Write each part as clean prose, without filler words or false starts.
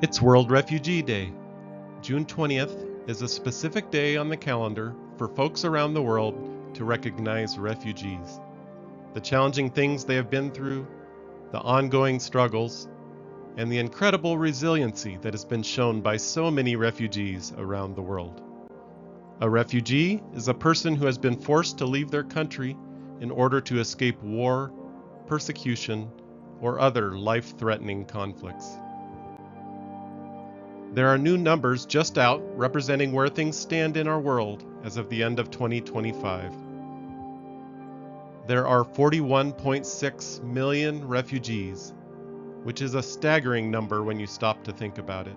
It's World Refugee Day. June 20th is a specific day on the calendar for folks around the world to recognize refugees, the challenging things they have been through, the ongoing struggles, and the incredible resiliency that has been shown by so many refugees around the world. A refugee is a person who has been forced to leave their country in order to escape war, persecution, or other life-threatening conflicts. There are new numbers just out representing where things stand in our world as of the end of 2025. There are 41.6 million refugees, which is a staggering number when you stop to think about it.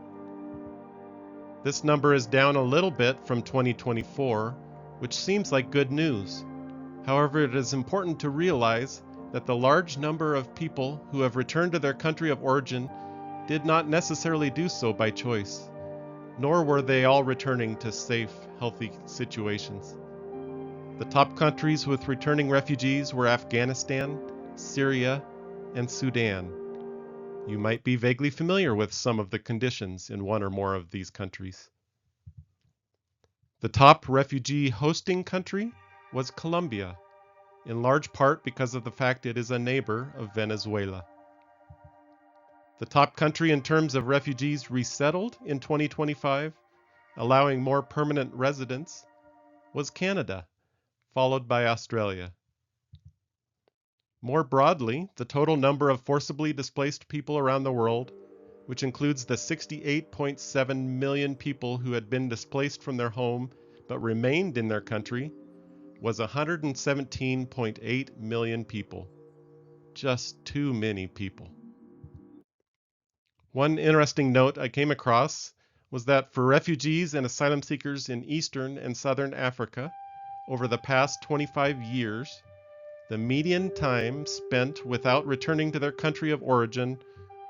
This number is down a little bit from 2024, which seems like good news. However, it is important to realize that the large number of people who have returned to their country of origin did not necessarily do so by choice, nor were they all returning to safe, healthy situations. The top countries with returning refugees were Afghanistan, Syria, and Sudan. You might be vaguely familiar with some of the conditions in one or more of these countries. The top refugee hosting country was Colombia, in large part because of the fact it is a neighbor of Venezuela. The top country in terms of refugees resettled in 2025, allowing more permanent residents, was Canada, followed by Australia. More broadly, the total number of forcibly displaced people around the world, which includes the 68.7 million people who had been displaced from their home but remained in their country, was 117.8 million people. Just too many people. One interesting note I came across was that for refugees and asylum seekers in Eastern and Southern Africa, over the past 25 years, the median time spent without returning to their country of origin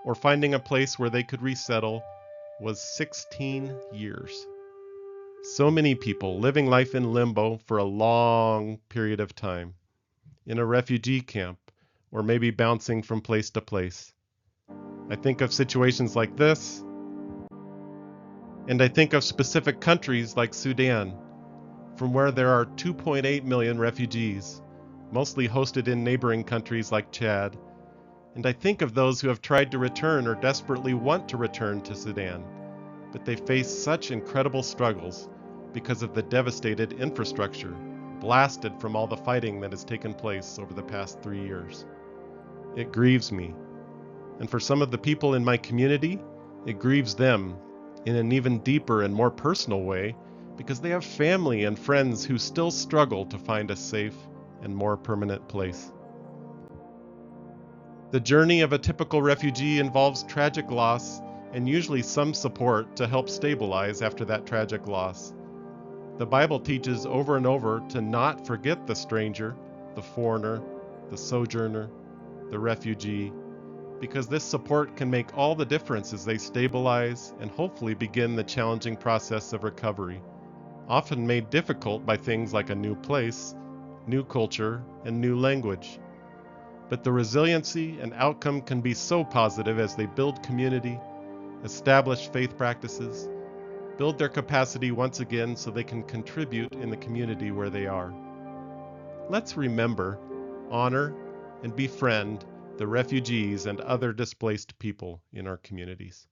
or finding a place where they could resettle was 16 years. So many people living life in limbo for a long period of time, in a refugee camp, or maybe bouncing from place to place. I think of situations like this, and I think of specific countries like Sudan, from where there are 2.8 million refugees, mostly hosted in neighboring countries like Chad, and I think of those who have tried to return or desperately want to return to Sudan, but they face such incredible struggles because of the devastated infrastructure, blasted from all the fighting that has taken place over the past 3 years. It grieves me. And for some of the people in my community, it grieves them in an even deeper and more personal way because they have family and friends who still struggle to find a safe and more permanent place. The journey of a typical refugee involves tragic loss and usually some support to help stabilize after that tragic loss. The Bible teaches over and over to not forget the stranger, the foreigner, the sojourner, the refugee, because this support can make all the difference as they stabilize and hopefully begin the challenging process of recovery, often made difficult by things like a new place, new culture, and new language. But the resiliency and outcome can be so positive as they build community, establish faith practices, build their capacity once again so they can contribute in the community where they are. Let's remember, honor, and befriend the refugees and other displaced people in our communities.